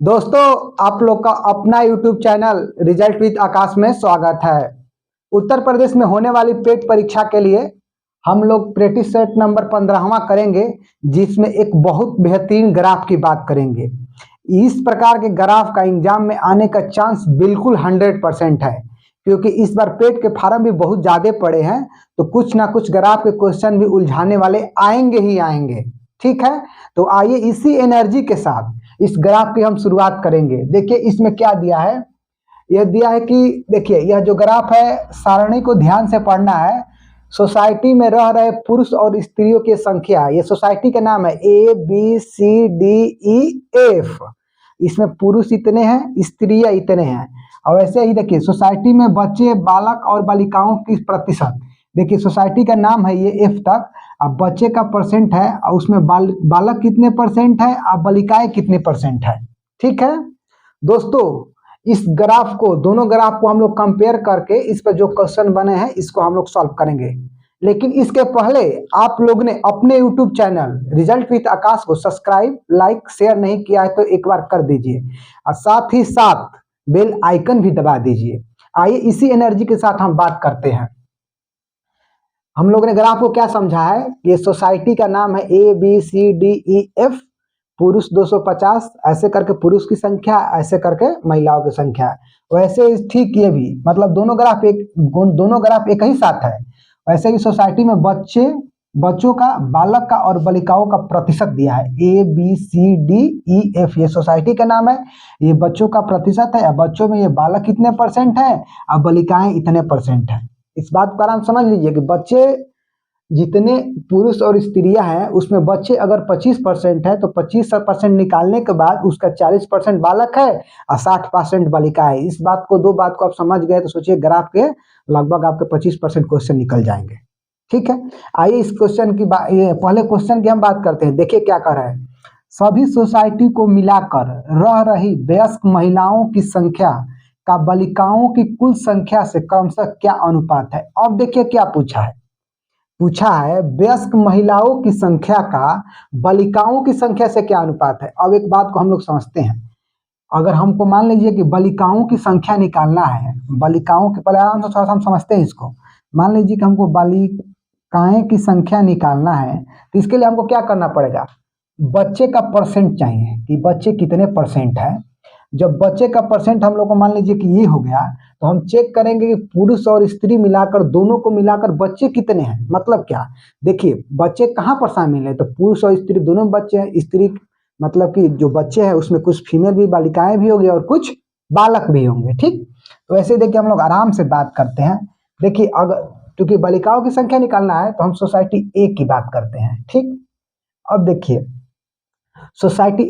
दोस्तों, आप लोग का अपना YouTube चैनल रिजल्ट विद आकाश में स्वागत है। उत्तर प्रदेश में होने वाली पेट परीक्षा के लिए हम लोग प्रैक्टिस सेट नंबर 15वां करेंगे, जिसमें एक बहुत बेहतरीन ग्राफ की बात करेंगे। इस प्रकार के ग्राफ का एग्जाम में आने का चांस बिल्कुल 100% है, क्योंकि इस बार पेट के फार्म भी बहुत ज़्यादा पड़े हैं, तो कुछ ना कुछ ग्राफ के क्वेश्चन भी उलझाने वाले आएंगे ही आएंगे। ठीक है, तो आइए इसी एनर्जी के साथ इस ग्राफ की हम शुरुआत करेंगे। देखिए इसमें क्या दिया है। यह दिया है कि देखिए यह जो ग्राफ है, सारणी को ध्यान से पढ़ना है। सोसाइटी में रह रहे पुरुष और स्त्रियों की संख्या, ये सोसाइटी का नाम है ABCDEF। इसमें पुरुष इतने हैं, स्त्रियां इतने हैं। और ऐसे ही देखिए सोसाइटी में बच्चे, बालक और बालिकाओं की प्रतिशत। देखिए सोसाइटी का नाम है ये F तक। अब बच्चे का परसेंट है और उसमें बालक कितने परसेंट है, अब बालिकाएं कितने परसेंट है। ठीक है दोस्तों, इस ग्राफ को, दोनों ग्राफ को हम लोग कंपेयर करके इस पर जो क्वेश्चन बने हैं इसको हम लोग सॉल्व करेंगे। लेकिन इसके पहले आप लोग ने अपने YouTube चैनल रिजल्ट विद आकाश को सब्सक्राइब, लाइक, शेयर नहीं किया है तो एक बार कर दीजिए और साथ ही साथ बेल आइकन भी दबा दीजिए। आइए इसी एनर्जी के साथ हम बात करते हैं। हम लोग ने ग्राफ को क्या समझा है, ये सोसाइटी का नाम है ABCDEF। पुरुष 250, ऐसे करके पुरुष की संख्या, ऐसे करके महिलाओं की संख्या। वैसे ठीक ये भी, मतलब दोनों ग्राफ एक ही साथ है। वैसे ही सोसाइटी में बच्चों का, बालक का और बालिकाओं का प्रतिशत दिया है ABCDEF। ये सोसाइटी का नाम है, ये बच्चों का प्रतिशत है। बच्चों में ये बालक कितने परसेंट है और बालिकाएं इतने परसेंट है। इस बात को आराम समझ लीजिए कि बच्चे जितने पुरुष और स्त्रियां हैं उसमें बच्चे अगर 25% है तो 25% निकालने के बाद उसका 40% बालक है और 60% बालिका है। इस बात को, दो बात को आप समझ गए तो सोचिए ग्राफ के लगभग आपके 25% क्वेश्चन निकल जाएंगे। ठीक है, आइए इस क्वेश्चन की पहले क्वेश्चन की हम बात करते हैं। देखिए क्या कर रहा है, सभी सोसाइटी को मिलाकर रह रही वयस्क महिलाओं की संख्या का बालिकाओं की कुल संख्या से क्रमशः क्या अनुपात है। अब देखिए क्या पूछा है वयस्क महिलाओं की संख्या का बालिकाओं की संख्या से क्या अनुपात है। अब एक बात को हम लोग समझते हैं, अगर हमको मान लीजिए कि बालिकाओं की संख्या निकालना है, बालिकाओं के, पहले आराम से थोड़ा सा हम समझते हैं इसको। मान लीजिए कि हमको बालिकाएं की संख्या निकालना है तो इसके लिए हमको क्या करना पड़ेगा, बच्चे का परसेंट चाहिए कि बच्चे कितने परसेंट है। जब बच्चे का परसेंट हम लोग को मान लीजिए कि ये हो गया तो हम चेक करेंगे कि पुरुष और स्त्री मिलाकर, दोनों को मिलाकर बच्चे कितने हैं। मतलब क्या, देखिए बच्चे कहाँ पर शामिल है, तो पुरुष और स्त्री दोनों बच्चे हैं। स्त्री मतलब कि जो बच्चे हैं उसमें कुछ फीमेल भी, बालिकाएं भी होंगी और कुछ बालक भी होंगे। ठीक, तो ऐसे देखिए हम लोग आराम से बात करते हैं। देखिए अगर क्योंकि बालिकाओं की संख्या निकालना है तो हम सोसाइटी A की बात करते हैं। ठीक, अब देखिए सोसाइटी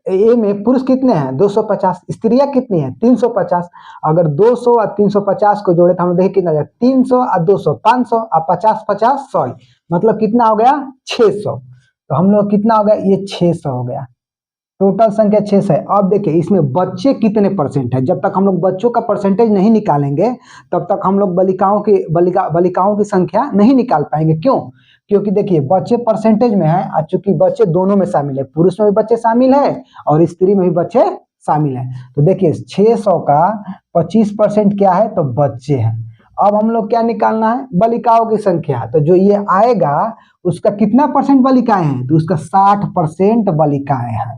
ए में पुरुष कितने हैं 250, स्त्रियां कितनी हैं 350। अगर 200 और 350 को जोड़े तो हम देखिए कितना, 300 और 200 500 और 50 50 100, मतलब कितना हो गया 600। तो हम लोग कितना हो गया, ये 600 हो गया, टोटल संख्या 600 है। अब देखिए इसमें बच्चे कितने परसेंट है। जब तक हम लोग बच्चों का परसेंटेज नहीं निकालेंगे तब तक हम लोग बालिकाओं की संख्या नहीं निकाल पाएंगे। क्यों, क्योंकि देखिए बच्चे परसेंटेज में है और चूंकि बच्चे दोनों में शामिल है, पुरुष में भी बच्चे शामिल है और स्त्री में भी बच्चे शामिल है। तो देखिए 600 का 25% क्या है, तो बच्चे हैं। अब हम लोग क्या निकालना है, बालिकाओं की संख्या। तो जो ये आएगा उसका कितना परसेंट बालिकाएं हैं, तो उसका 60% बालिकाएं हैं।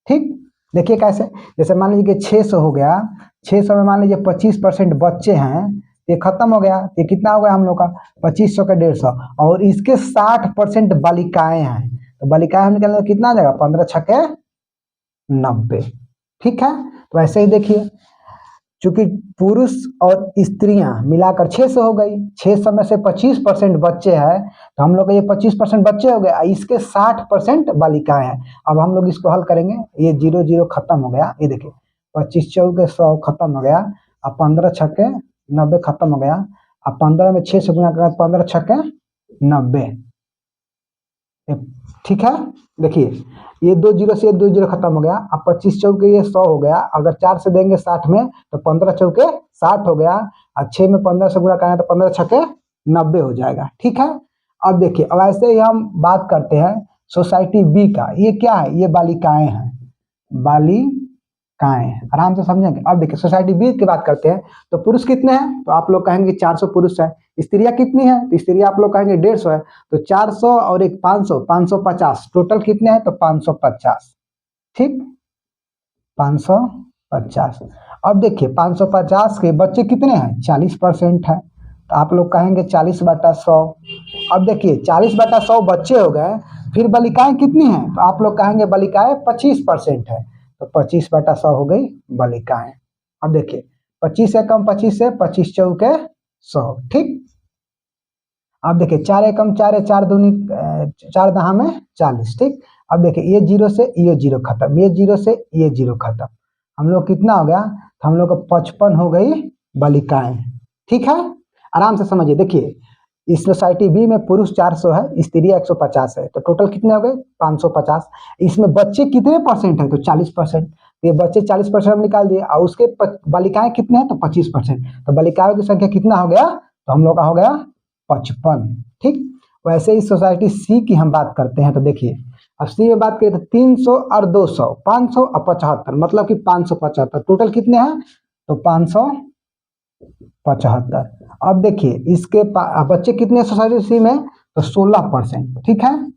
ठीक, देखिए कैसे, जैसे मान लीजिए कि 600 हो गया, 600 में मान लीजिए 25% बच्चे हैं, ये खत्म हो गया। ये कितना हो गया हम लोग का 2500 का 150, और इसके 60% बालिकाएं हैं। तो बालिकाएं हम निकालेंगे कितना आ जाएगा, 15 छक्के 90। ठीक है, तो ऐसे ही देखिए चूंकि पुरुष और स्त्रियां मिलाकर 600 हो गई, 600 में से 25% बच्चे हैं तो हम लोग का ये 25% बच्चे हो गए, इसके 60% बालिकाएं हैं। अब हम लोग इसको हल करेंगे, ये 0 0 खत्म हो गया। ये देखिए 25 चौके 100 खत्म हो गया, अब 15 छक्के 90 खत्म हो गया। अब 15 में 6 से गुना कर 15 छक्के 90। ठीक है, देखिए ये 2 0 से 2 0 खत्म हो गया। अब 25 चौके ये 100 हो गया, अगर 4 से देंगे 60 में तो 15 चौके 60 हो गया, और 6 में 15 से गुणा करें तो 15 छक्के 90 हो जाएगा। ठीक है, अब देखिए अब ऐसे ही हम बात करते हैं सोसाइटी B का। ये क्या है, ये बालिकाएं हैं, बालिकाएं आराम से समझेंगे। अब देखिए सोसाइटी बी की बात करते हैं, तो पुरुष कितने हैं, तो आप लोग कहेंगे 400 पुरुष है। स्त्रियां कितनी है, तो स्त्रियां आप लोग कहेंगे 150 है। तो 400 और एक 500, 550, टोटल कितने हैं, तो 550। ठीक, 550। अब देखिए 550 के बच्चे कितने हैं, 40% है। तो आप लोग कहेंगे 40/100। अब देखिए 40/100 बच्चे हो गए, फिर बालिकाएं कितनी हैं, तो आप लोग कहेंगे बालिकाएं 25% है। तो 25/100 हो गई बालिकाएं। अब देखिए 25 से कम 25 से 25 चौके 100। ठीक, अब देखिए 4 एकम 4 है, 4 दूनी 4 दहा में 40। ठीक, अब देखिए ये जीरो से ये जीरो खत्म, ये जीरो से ये जीरो खत्म। हम लोग कितना हो गया, तो हम लोग को 55 हो गई बालिकाएं। ठीक है, आराम से समझिए। देखिए इस सोसाइटी बी में पुरुष 400 है, स्त्री 150 है, तो टोटल कितने हो गए 550। इसमें बच्चे कितने परसेंट है, तो 40%। ये बच्चे 40% निकाल दिए, और उसके बालिकाएं कितने हैं, तो 25%। तो बालिकाओं की संख्या कितना हो गया, तो हम लोग का हो गया 55। ठीक, वैसे ही सोसाइटी सी की हम बात करते हैं, तो देखिए अब सी में बात करें तो 300 और 200, 500 और 75, मतलब कि 575। टोटल कितने हैं, तो 575। अब देखिए इसके बच्चे कितने सोसाइटी सी में, तो 16%। ठीक है,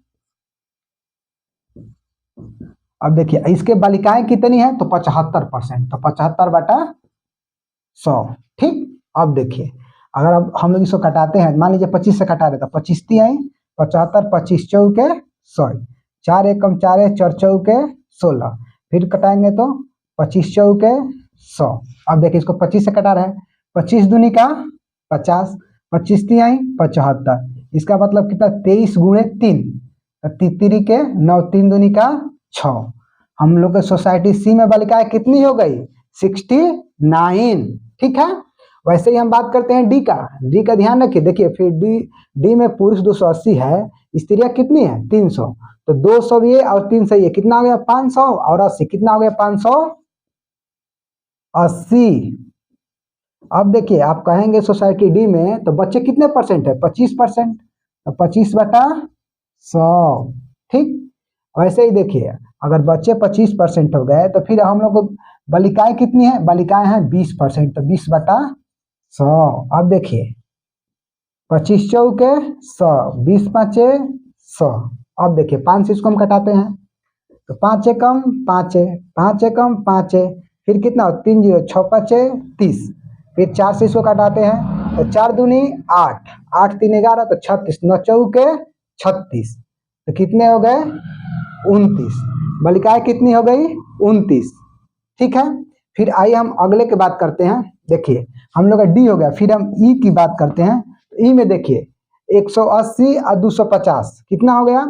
अब देखिए इसके बालिकाएं कितनी है, तो 75%। तो 75/100। ठीक, अब देखिए अगर अब हम लोग इसको कटाते हैं, मान लीजिए 25 से कटा देता, 25 ती आई 75, 25 चौके 100, 4 एकम 4 है, 4 चौके 16, फिर कटाएंगे तो 25 चौके 100। अब देखिए इसको 25 से कटा रहे हैं, 25 दूनी का 50, 25 ती आई 75, इसका मतलब कितना 23 गुणे 3, तितरी के 9, 3 दूनी का 6। हम लोग के सोसाइटी सी में बालिकाएं कितनी हो गई, 69। ठीक है, वैसे ही हम बात करते हैं डी का। डी का ध्यान रखिए, देखिए फिर डी में पुरुष 280 है, स्त्रियां कितनी है 300। तो 200 ये और 300 ये कितना हो गया 500, और 80 कितना हो गया 580। अब देखिए आप कहेंगे सोसाइटी डी में तो बच्चे कितने परसेंट है, 25%। तो 25/100। ठीक, वैसे ही देखिए अगर बच्चे 25% हो गए, तो फिर हम लोग को बालिकाएं कितनी है, बालिकाएं हैं 20%। तो 20/100। अब देखिए 25 चौके 100, 20 पाँचे 100। अब देखिए 5 से इसको हम कटाते हैं, तो 5 एकम 5 है, 5 एकम 5 है, फिर कितना 3 जीरो 6 पाँचे 30, फिर 4 से इसको कटाते हैं, तो 4 दूनी 8, 8 3 11, तो 36, 9 चौके 36, तो कितने हो गए 29। बालिकाएं कितनी हो गई 29। ठीक है, फिर आइए हम अगले की बात करते हैं। देखिए हम लोग का डी हो गया, फिर हम ई की बात करते हैं। तो ई में देखिए 180 और 250 कितना हो गया,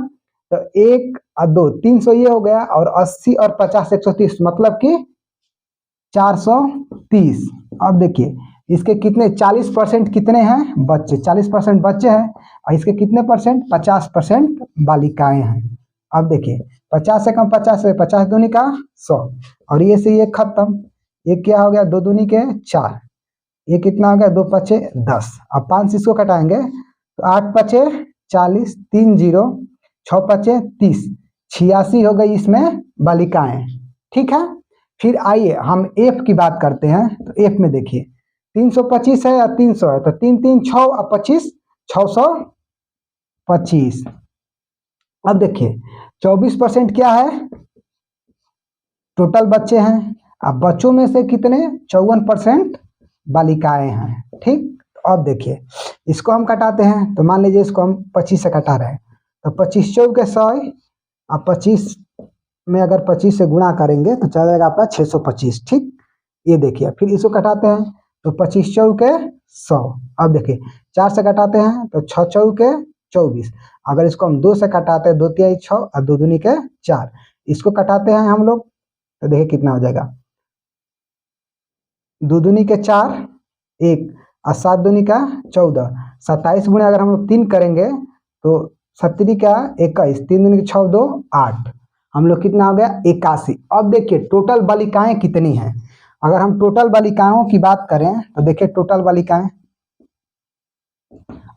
तो 1 और 2 300 ये हो गया, और 80 और 50 130, मतलब कि 430। अब देखिए इसके कितने 40% कितने हैं बच्चे, 40% बच्चे हैं, और इसके कितने परसेंट 50% बालिकाएं हैं। अब देखिए 50 से कम 50 से 50 दूनी का 100, और ये से ये खत्म, ये क्या हो गया 2 दूनी के 4, ये कितना हो गया 2 पचे 10। अब 5 से इसको कटाएंगे, तो 8 पचे 40, 3 जीरो 6 पचे 30, 86 हो गई इसमें बालिकाएं। ठीक है, फिर आइए हम एफ की बात करते हैं। तो एफ में देखिए 325 है या 300 है, तो 3 3 6 और 25 625। अब देखिए 24% क्या है, टोटल बच्चे हैं। अब बच्चों में से कितने 54% बालिकाएं हैं। ठीक, तो अब देखिए इसको हम कटाते हैं, तो मान लीजिए इसको हम 25 से कटा रहे हैं, तो 25 चौके 100, अब 25 में अगर 25 से गुणा करेंगे तो चल जाएगा आपका 625। ठीक, ये देखिए फिर इसको कटाते हैं, तो 25 चौके 100। अब देखिए 4 से कटाते हैं, तो 6 चौके 24। अगर इसको हम 2 से कटाते हैं, 2 तिहाई 6 और 2 दूनी के 4, इसको कटाते हैं हम लोग, तो देखिए कितना हो जाएगा 2 दूनी के 4 1, और 7 दूनी का 14, 27 गुणे अगर हम लोग 3 करेंगे, तो 70 का 21, 3 दूनी के 6 2 8, हम लोग कितना हो गया 81। अब देखिए टोटल बालिकाएं कितनी हैं। अगर हम टोटल बालिकाओं की बात करें, तो देखिए टोटल बालिकाएं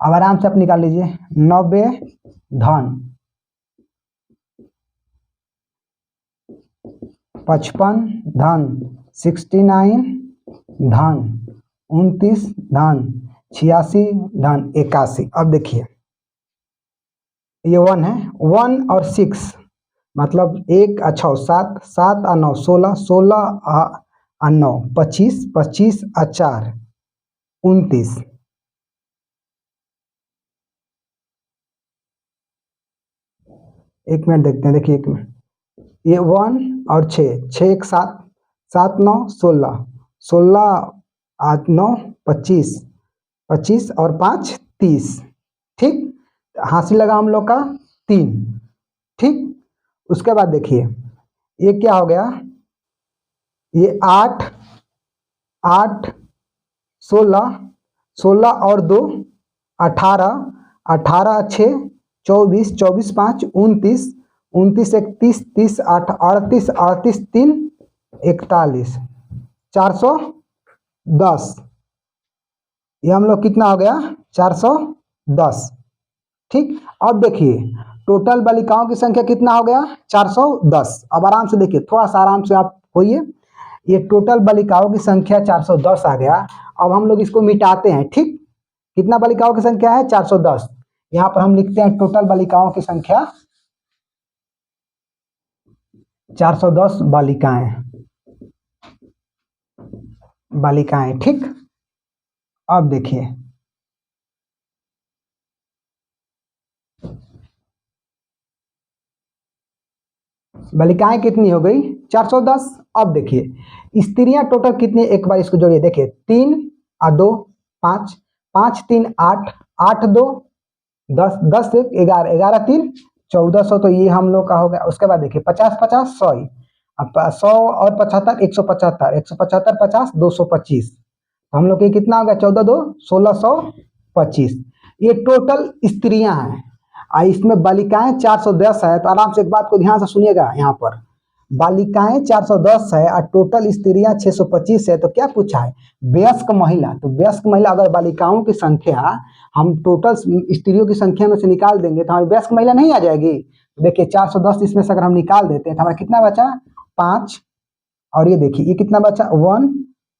अब आराम से आप निकाल लीजिए, 90 धन 55 धन 69 धन 29 धन 86 धन 81। अब देखिए ये 1 है, 1 और 6 मतलब 1 और 6 7, 7 और 9 16, 16 और 9 25, 25 और 4 29। एक मिनट देखते हैं, देखिए एक मिनट, ये 1 और 6, 6 1 7, 7 9 16, 16 8 9 25, 25 और 5 30। ठीक, हासिल लगा हम लोग का 3। ठीक, उसके बाद देखिए ये क्या हो गया, ये 8 8 16, 16 और 2 18, 18 6 24, 24 5 29, 29 1 30, 30 8 38, 38 3 41, 410। ये हम लोग कितना हो गया 410। ठीक, अब देखिए टोटल बालिकाओं की संख्या कितना हो गया 410। अब आराम से देखिए, थोड़ा सा आराम से आप होइए, ये टोटल बालिकाओं की संख्या 410 आ गया। अब हम लोग इसको मिटाते हैं। ठीक, कितना बालिकाओं की संख्या है 410। यहाँ पर हम लिखते हैं टोटल बालिकाओं की संख्या 410 बालिकाएं, बालिकाएं। ठीक, अब देखिए बालिकाएं कितनी हो गई 410। अब देखिए स्त्रियां टोटल कितनी, एक बार इसको जोड़िए, देखिए 3 और 2 5, 5 3 8, 8 2 10, 10 1 11, 11 3 1400। तो ये हम लोग का हो गया। उसके बाद देखिए 50 50 100, अब 100 और 75 175, 175 50 225। हम लोग के कितना हो गया 14 2 1625। ये टोटल स्त्रियां हैं और इसमें बालिकाएं 410 है। तो आराम से एक बात को ध्यान से सुनिएगा, यहाँ पर बालिकाएं 410 है और टोटल स्त्रियां 625 है। तो क्या पूछा है वयस्क महिला। तो वयस्क महिला, अगर बालिकाओं की संख्या हम टोटल स्त्रियों की संख्या में से निकाल देंगे तो हमारी वयस्क महिला नहीं आ जाएगी। देखिए 410 इसमें से अगर हम निकाल देते हैं तो हमारा कितना बचा 5, और ये देखिए ये कितना बचा 1,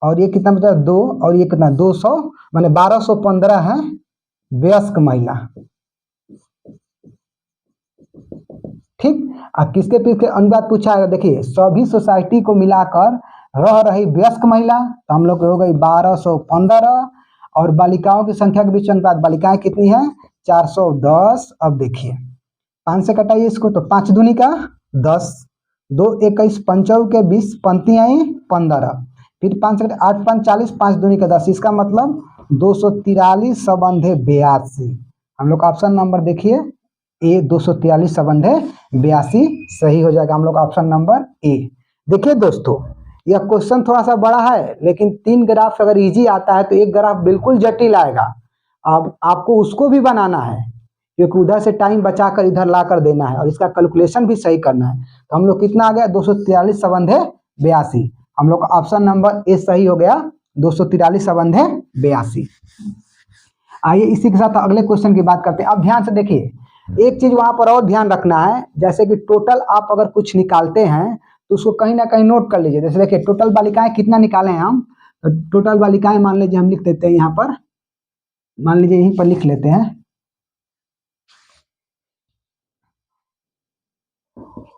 और ये कितना बचा 2, और ये कितना 200, माने 1215 है वयस्क महिला। ठीक, अब किसके पीछे अनुपात पूछा है, देखिए सभी सोसाइटी को मिलाकर रह रही वयस्क महिला, तो हम लोग हो गई 1215, और बालिकाओं की संख्या के बीच अनुपात, बालिकाएं कितनी है 410। अब देखिए 5 से कटाइए इसको, तो 5 दूनी का 10, 2 21 पंचौ के 20, पंक्ति आई 15, फिर 5 से 8 5 40, 5 दूनी का 10, इसका मतलब 243 सबंधे 82। हम लोग ऑप्शन नंबर देखिए ए 243 सबंधे 82 सही हो जाएगा हम लोग ऑप्शन नंबर ए। देखिए दोस्तों यह क्वेश्चन थोड़ा सा बड़ा है, लेकिन 3 ग्राफ अगर इजी आता है तो एक ग्राफ बिल्कुल जटिल आएगा। अब आपको उसको भी बनाना है, क्योंकि उधर से टाइम बचाकर इधर ला कर देना है और इसका कैलकुलेशन भी सही करना है। तो हम लोग कितना आ गया 243 सबंधे 82। हम लोग का ऑप्शन नंबर ए सही हो गया 243 सबंधे 82। आइए इसी के साथ अगले क्वेश्चन की बात करते हैं। अब ध्यान से देखिए, एक चीज वहां पर और ध्यान रखना है, जैसे कि टोटल आप अगर कुछ निकालते हैं तो उसको कहीं ना कहीं नोट कर लीजिए। जैसे देखिए टोटल बालिकाएं कितना निकाले हैं हम, तो टोटल बालिकाएं मान लीजिए हम लिख देते हैं यहाँ पर, मान लीजिए यहीं पर लिख लेते हैं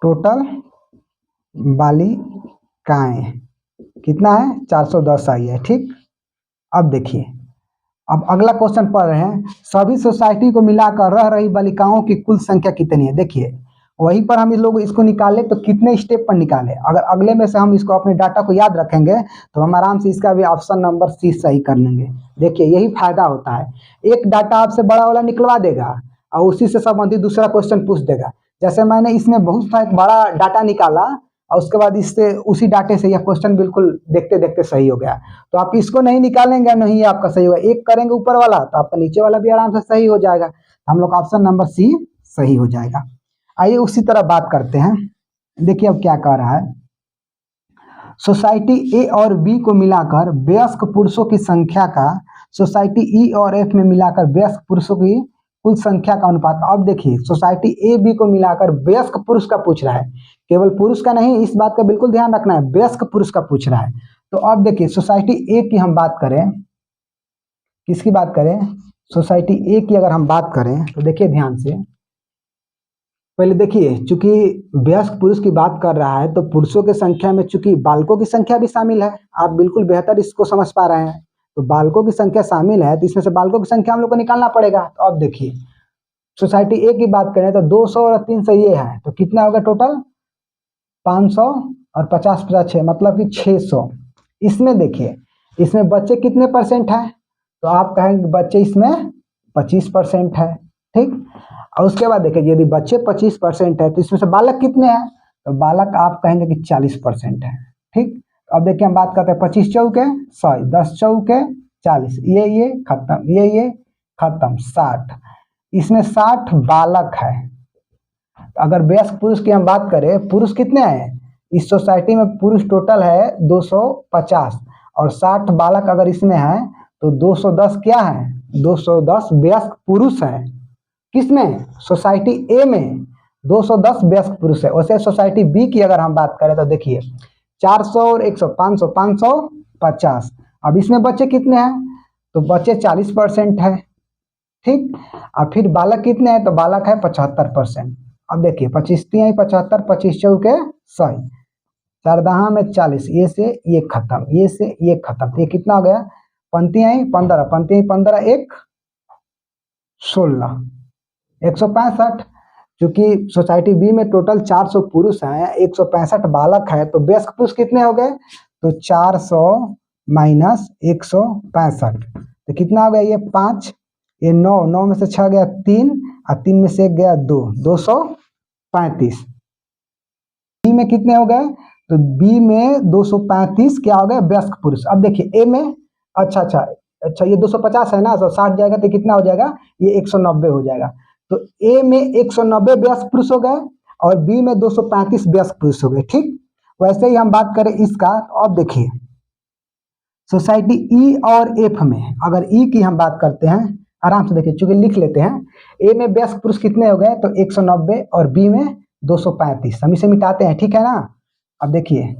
टोटल बालिकाएं कितना है 410 आई है। ठीक, अब देखिए अब अगला क्वेश्चन पढ़ रहे हैं, सभी सोसाइटी को मिलाकर रह रही बालिकाओं की कुल संख्या कितनी है। देखिए वहीं पर हम इस लोग इसको निकाले तो कितने स्टेप पर निकाले, अगर अगले में से हम इसको अपने डाटा को याद रखेंगे तो हम आराम से इसका भी ऑप्शन नंबर सी सही कर लेंगे। देखिए यही फायदा होता है, एक डाटा आपसे बड़ा वाला निकलवा देगा और उसी से संबंधित दूसरा क्वेश्चन पूछ देगा। जैसे मैंने इसमें बहुत सा एक बड़ा डाटा निकाला और उसके बाद इससे उसी डाटे से यह क्वेश्चन बिल्कुल देखते देखते सही हो गया। तो आप इसको नहीं निकालेंगे नहीं आपका सही होगा, एक करेंगे ऊपर वाला तो आपका नीचे वाला भी आराम से सही हो जाएगा। हम लोग ऑप्शन नंबर सी सही हो जाएगा। आइए उसी तरह बात करते हैं। देखिए अब क्या कह रहा है, सोसाइटी ए और बी को मिलाकर वयस्क पुरुषों की संख्या का सोसाइटी ई और एफ में मिलाकर वयस्क पुरुषों की कुल संख्या का अनुपात। अब देखिए सोसाइटी ए बी को मिलाकर वयस्क पुरुष का पूछ रहा है, केवल पुरुष का नहीं, इस बात का बिल्कुल ध्यान रखना है, वयस्क पुरुष का पूछ रहा है। तो अब देखिए सोसाइटी ए की हम बात करें, किसकी बात करें, सोसाइटी ए की अगर हम बात करें तो देखिए ध्यान से, पहले देखिए चूंकि वयस्क पुरुष की बात कर रहा है तो पुरुषों की संख्या में चूंकि बालकों की संख्या भी शामिल है, आप बिल्कुल बेहतर इसको समझ पा रहे हैं, तो बालकों की संख्या शामिल है तो इसमें से बालकों की संख्या हम लोग को निकालना पड़ेगा। तो अब देखिए सोसाइटी ए की बात करें तो 200 और 300 ये है, तो कितना होगा टोटल 500 और 50 50 6 मतलब कि 600। इसमें देखिए इसमें बच्चे कितने परसेंट है, तो आप कहेंगे बच्चे इसमें 25% है, ठीक। और उसके बाद देखिए यदि बच्चे 25% है तो इसमें से बालक कितने हैं, तो बालक आप कहेंगे कि 40% है, ठीक। अब देखिए हम बात करते हैं 25 चौके 100, 10 चौके 40, ये खत्म, ये खत्म, 60। इसमें 60 बालक है। अगर वयस्क पुरुष की हम बात करें, पुरुष कितने हैं इस सोसाइटी में, पुरुष टोटल है 250 और 60 बालक अगर इसमें है तो 210 क्या है, 210 वयस्क पुरुष है। किसमें, सोसाइटी ए में 210 वयस्क पुरुष है। वैसे सोसाइटी बी की अगर हम बात करें तो देखिए 400 और 100 500 550। अब इसमें बच्चे कितने हैं, तो बच्चे 40% है, ठीक। अब फिर बालक कितने हैं, तो बालक है 75%। अब देखिए 25 3 75, 25 चौके 100, 4 दहा में 40, ये से ये खत्म, ये से ये खत्म, ये कितना हो गया, पंक्ति आई 15, पंक्ति आई 15 1 16, 165। क्योंकि सोसाइटी बी में टोटल 400 पुरुष हैं, 165 बालक है, तो वयस्क पुरुष कितने हो गए, तो 400 माइनस 165, तो कितना हो गया, ये 5, ये 9, 9 में से 6 गया 3 और 3 में से 1 गया 2, 235। बी में कितने हो गए, तो बी में 235 क्या हो गया, वयस्क पुरुष। अब देखिए ए में अच्छा ये 250 है ना, तो 60 जाएगा तो कितना हो जाएगा, ये 190 हो जाएगा। तो ए में 190 वयस्क पुरुष हो गए और बी में 235 वयस्क पुरुष हो गए, ठीक। वैसे ही हम बात करें इसका, अब देखिए सोसाइटी ई और एफ में, अगर ई की हम बात करते हैं, आराम से देखिए चूंकि लिख लेते हैं, ए में वयस्क पुरुष कितने हो गए, तो 190 और बी में 235, हम इसे मिटाते हैं, ठीक है ना। अब देखिए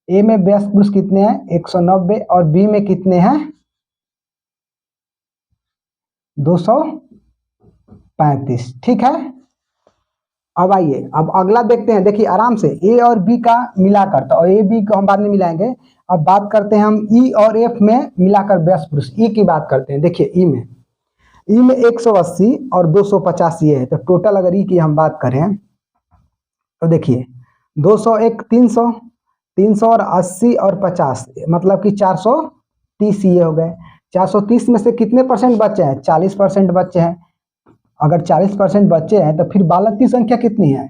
ए में वयस्क पुरुष कितने हैं 190 और बी में कितने हैं 235, ठीक है। अब आइए अब अगला देखते हैं, देखिए आराम से ए और बी का मिलाकर, तो ए बी को हम बाद में मिलाएंगे। अब बात करते हैं हम ई और एफ में मिलाकर वयस्क पुरुष, ई की बात करते हैं। देखिए ई में 180 और 250 ये है, तो टोटल अगर ई की हम बात करें तो देखिए 201 300, 300 और 80 और 50 मतलब कि 430 ये हो गए। 430 में से कितने परसेंट बच्चे हैं, 40% बच्चे हैं। अगर 40% बच्चे हैं तो फिर बालक की संख्या कितनी है,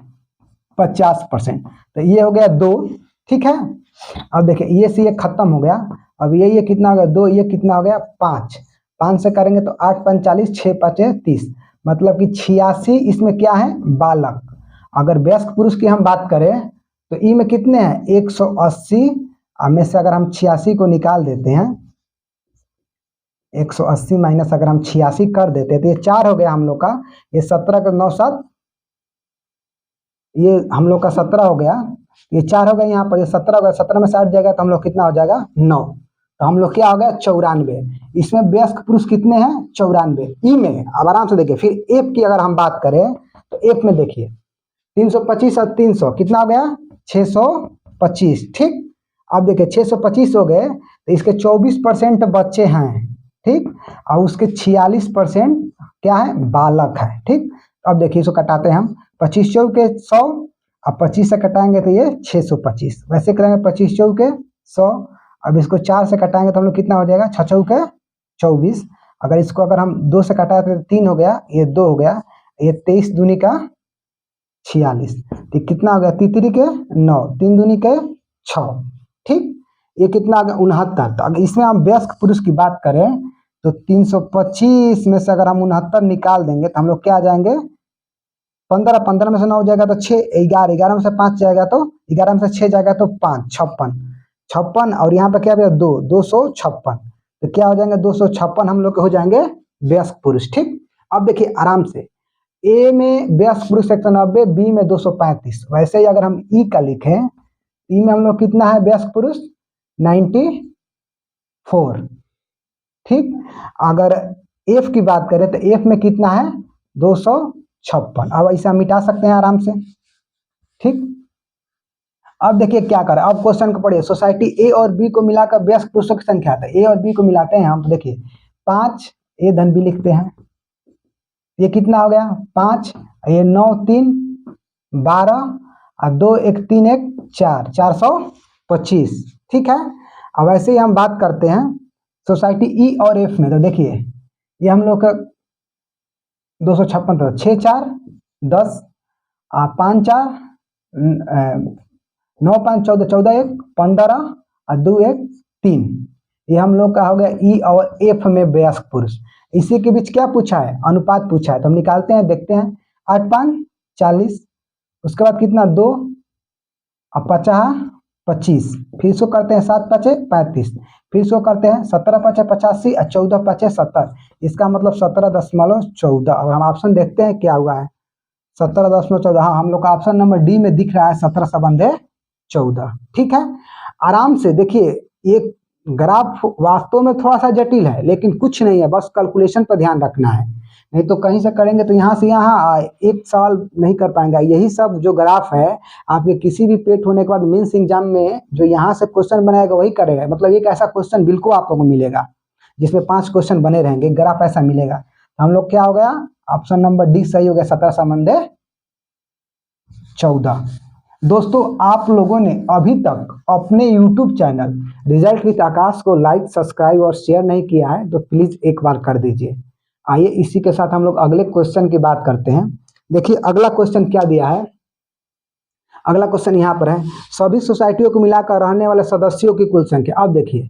50%, तो ये हो गया 2, ठीक है। अब देखिए ये से ये खत्म हो गया, अब ये कितना हो गया 2, ये कितना हो गया 5, 5 से करेंगे तो 8 5 40, 6 5 30, मतलब कि 86 इसमें क्या है, बालक। अगर वयस्क पुरुष की हम बात करें तो ई में कितने हैं 180, में से अगर हम 86 को निकाल देते हैं, 180 माइनस अगर हम 86 कर देते हैं तो ये 4 हो गया हम लोग का, ये 17 का 9 7, ये हम लोग का 17 हो गया, ये 4 हो गया यहाँ पर, ये 17 हो गया, 17 में 60 जाएगा तो हम लोग कितना हो जाएगा 9, तो हम लोग क्या हो गया 94। इसमें वयस्क पुरुष कितने हैं 94 ई में। अब आराम से देखिए फिर एफ की अगर हम बात करें तो एफ में देखिए 325 और 300 कितना हो गया 625, ठीक। अब देखिए 625 हो गए तो इसके 24% बच्चे हैं, ठीक, और उसके 46% क्या है, बालक है, ठीक। अब देखिए इसको कटाते हैं हम, 25 चौके 100, अब 25 से कटाएंगे तो ये 625, वैसे करेंगे 25 चौके 100, अब इसको 4 से कटाएंगे तो हम लोग कितना हो जाएगा 6 चौके 24, अगर इसको अगर हम 2 से कटाए तो 3 हो गया, ये 2 हो गया, ये 23 दूनी का 46, तो कितना हो गया 3 के 9, 3 दूनी के 6, ठीक। ये कितना आ गया 69। तो अगर इसमें हम वयस्क पुरुष की बात करें तो 325 में से अगर हम 69 निकाल देंगे तो हम लोग क्या आ जाएंगे 15, 15 में से 9 जाएगा तो 6, 11, 11 में से 5 जाएगा तो 11 में से 6 जाएगा तो 5, 56, 56 और यहाँ पे क्या 2, 256, तो क्या हो जाएंगे 256 हम लोग के हो जाएंगे वयस्क पुरुष। ठीक, अब देखिए आराम से, ए में वयस्क पुरुष 190, बी में 235। वैसे ही अगर हम ई का लिखें, ई में हम लोग कितना है वयस्क पुरुष 94। ठीक, अगर एफ की बात करें तो एफ में कितना है 256। अब ऐसा मिटा सकते हैं आराम से। ठीक, अब देखिए क्या करें, अब क्वेश्चन को पढ़िए। सोसाइटी ए और बी को मिलाकर वयस्क पुरुषों की संख्या है। ए और बी को मिलाते हैं हम, तो देखिए 5, ए धन बी लिखते हैं, ये कितना हो गया 5, ये 9 3 12 और 2 1 3 1 4, 425। ठीक है, अब ऐसे ही हम बात करते हैं सोसाइटी ई और एफ में। तो देखिए ये हम लोग का 256 तो 6 4 10 5 4 9 5 14 14 1 15 और 2 1 3। ये हम लोग का हो गया ई और एफ में वयस्क पुरुष। इसी के बीच क्या पूछा है, अनुपात पूछा है, तो हम निकालते हैं, देखते हैं। 8 5 40, उसके बाद कितना 2 और 50 25, फिर इसको करते हैं 7 5 35, फिर इसको करते हैं 17 5 85 और 14 5 70। इसका मतलब 17.14। अब हम ऑप्शन देखते हैं क्या हुआ है, 17.14। हाँ, हम लोग का ऑप्शन नंबर डी में दिख रहा है 17/14। ठीक है, आराम से देखिए। ये ग्राफ वास्तव में थोड़ा सा जटिल है, लेकिन कुछ नहीं है, बस कैलकुलेशन पर ध्यान रखना है। नहीं तो कहीं से करेंगे तो यहाँ से यहाँ एक सवाल नहीं कर पाएंगे। यही सब जो ग्राफ है आपके किसी भी पेट होने के बाद मेंस एग्जाम में जो यहाँ से क्वेश्चन बनाएगा वही करेगा। मतलब एक ऐसा क्वेश्चन बिल्कुल आप लोगों को मिलेगा जिसमें 5 क्वेश्चन बने रहेंगे, ग्राफ ऐसा मिलेगा। तो हम लोग क्या हो गया, ऑप्शन नंबर डी सही हो गया, 17/14। दोस्तों, आप लोगों ने अभी तक अपने YouTube चैनल रिजल्ट विद आकाश को लाइक, सब्सक्राइब और शेयर नहीं किया है तो प्लीज एक बार कर दीजिए। आइए इसी के साथ हम लोग अगले क्वेश्चन की बात करते हैं। देखिए अगला क्वेश्चन क्या दिया है। अगला क्वेश्चन यहाँ पर है, सभी सोसाइटियों को मिलाकर रहने वाले सदस्यों की कुल संख्या। अब देखिए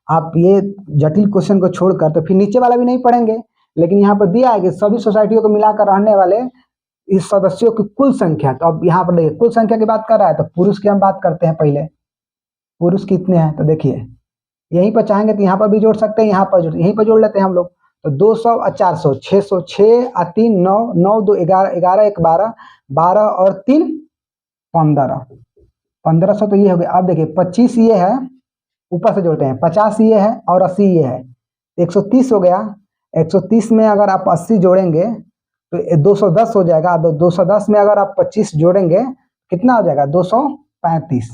आप ये जटिल क्वेश्चन को छोड़कर तो फिर नीचे वाला भी नहीं पढ़ेंगे, लेकिन यहाँ पर दिया है कि सभी सोसाइटियों को मिलाकर रहने वाले इस सदस्यों की कुल संख्या। तो अब यहाँ पर देखिए कुल संख्या की बात कर रहा है, तो पुरुष की हम बात करते हैं। पहले पुरुष कितने हैं, तो देखिए यहीं पर चाहेंगे तो यहाँ पर भी जोड़ सकते हैं, यहाँ पर यहीं पर जोड़ लेते हैं हम लोग। तो 200 और 400, 600, 6 और 3 9, 9 2 11, 11 1 12, 12 और 3 15, 1500 तो ये हो गया। अब देखिए 25 ये है, ऊपर से जोड़ते हैं, 50 ये है और 80 ये है, 130 हो गया। 130 में अगर आप 80 जोड़ेंगे तो 210 हो जाएगा। 210 में अगर आप 25 जोड़ेंगे कितना हो जाएगा 235।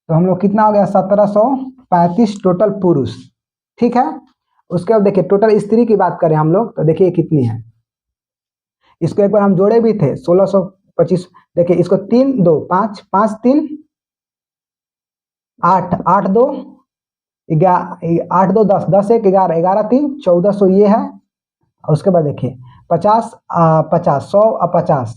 तो हम लोग कितना हो गया 1735 टोटल पुरुष। ठीक है, उसके बाद देखिए टोटल स्त्री की बात करें हम लोग, तो देखिए कितनी है। इसको एक बार हम जोड़े भी थे 1625। देखिए इसको 3 2 5 5 3 8 8 2 8 2 10 10 1 11 11 3 1400 ये है। उसके बाद देखिए 50 50 100 और 50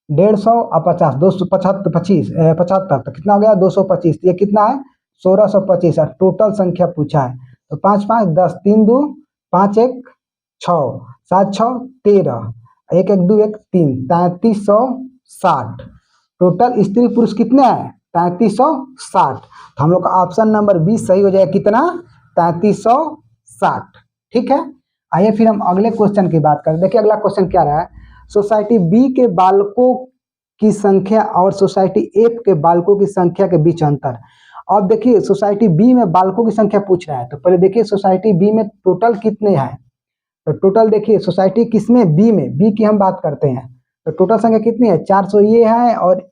150 और 50 275 25 75, तो कितना हो गया 225। ये कितना है 1625। और टोटल संख्या पूछा है तो 5 5 10 3 2 5 1 6 7 6 13 1 1 2 1 3 3360। टोटल स्त्री पुरुष कितने हैं 3360। तो हम लोग का ऑप्शन नंबर 20 सही हो जाएगा, कितना 3360। ठीक है, आइए फिर हम अगले क्वेश्चन की बात करें। देखिए अगला क्वेश्चन क्या रहा है, सोसाइटी बी के बालकों की संख्या और सोसाइटी एफ के बालकों की संख्या के बीच अंतर। अब देखिए सोसाइटी बी में बालकों की संख्या पूछ रहा है, तो पहले देखिए सोसाइटी बी में टोटल कितने हैं। तो टोटल देखिए सोसाइटी किसमें, बी में, बी की हम बात करते हैं। तो टोटल संख्या कितनी है 400 ये है और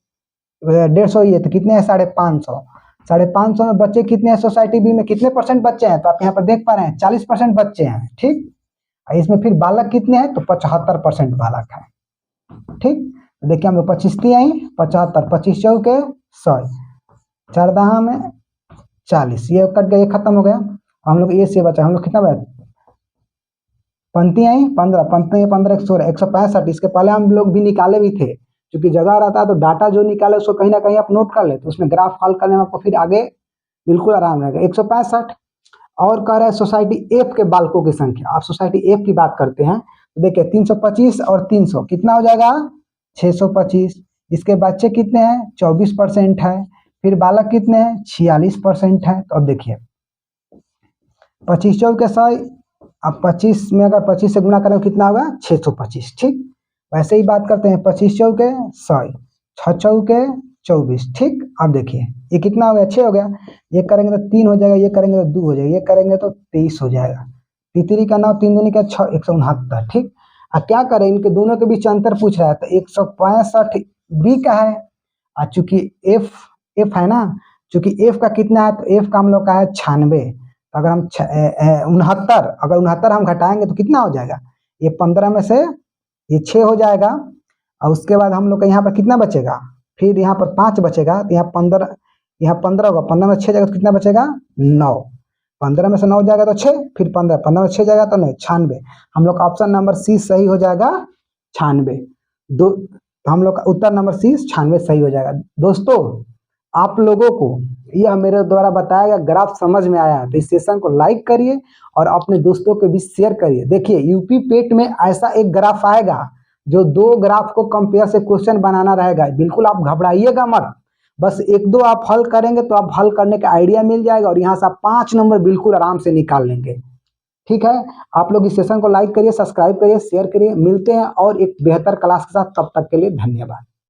150 ये, तो कितने हैं 550। 550 में बच्चे कितने हैं सोसाइटी बी में, कितने परसेंट बच्चे हैं, तो आप यहाँ पर देख पा रहे हैं 40% बच्चे हैं। ठीक, इसमें फिर बालक कितने हैं, तो 75% बालक है। ठीक, देखिए हम लोग 25 आई 75, 25 चौके 100, 4 दहा में 40, ये कट गया, ये खत्म हो गया। हम लोग ये से बचा, हम लोग कितना बचा, पंक्ति आई 15, पंक्ति 15 116 165। इसके पहले हम लोग भी निकाले भी थे, क्योंकि जगह रहता है तो डाटा जो निकाले उसको कहीं ना कहीं आप नोट कर ले, तो उसमें ग्राफ हल करने में आपको फिर आगे बिल्कुल आराम रहेगा। 165 और कह रहा है सोसाइटी एफ के बालकों की संख्या। आप सोसाइटी एफ की बात करते हैं तो देखिए 325 और 300 कितना हो जाएगा 625। इसके बच्चे कितने हैं 24% है, फिर बालक कितने हैं 46% है। तो अब देखिए 25 चौके 100 अब 25 में अगर 25 से गुणा करें तो कितना होगा 625। ठीक, वैसे ही बात करते हैं 25 चौके 100, 6 चौके 24। ठीक, अब देखिए ये कितना हो गया 6 हो गया, ये करेंगे तो 3 हो जाएगा, ये करेंगे तो 2 हो जाएगा, ये करेंगे तो 23 हो जाएगा। तितरी का 9 3 दूनी का 6 169। ठीक, अब क्या करें, इनके दोनों के बीच अंतर पूछ रहा है तो 165 बी का है, और चूंकि एफ एफ है ना, चूंकि एफ का कितना है तो एफ का हम लोग का है 96। तो अगर हम 69, अगर 69 हम घटाएंगे तो कितना हो जाएगा, ये 15 में से ये 6 हो जाएगा, और उसके बाद हम लोग का यहाँ पर कितना बचेगा, फिर यहाँ पर 5 बचेगा, तो यहाँ 15, यहाँ 15 होगा, 15 में 6 जाएगा तो कितना बचेगा 9, 15 में से 9 जाएगा तो 6, फिर 15, 15 में 6 जाएगा तो 9, 96। हम लोग का ऑप्शन नंबर सी सही हो जाएगा 96। दो, तो हम लोग का उत्तर नंबर सी 96 सही हो जाएगा। दोस्तों आप लोगों को यह मेरे द्वारा बताया गया ग्राफ समझ में आया तो इस सेशन को लाइक करिए और अपने दोस्तों के बीच शेयर करिए। देखिए यूपी पेट में ऐसा एक ग्राफ आएगा जो 2 ग्राफ को कंपेयर से क्वेश्चन बनाना रहेगा, बिल्कुल आप घबराइएगा मत, बस 1-2 आप हल करेंगे तो आप हल करने का आइडिया मिल जाएगा और यहाँ से आप 5 नंबर बिल्कुल आराम से निकाल लेंगे। ठीक है, आप लोग इस सेशन को लाइक करिए, सब्सक्राइब करिए, शेयर करिए। मिलते हैं और एक बेहतर क्लास के साथ, तब तक के लिए धन्यवाद।